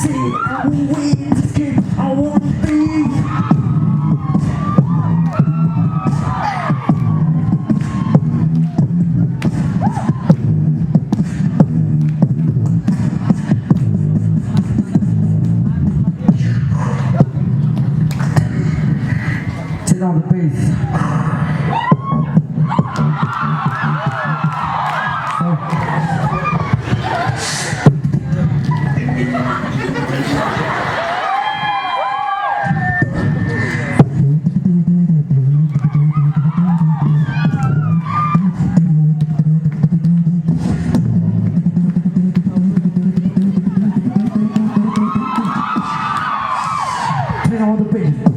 See, we just keep I want to be. Turn on the bass. Turn on the bass.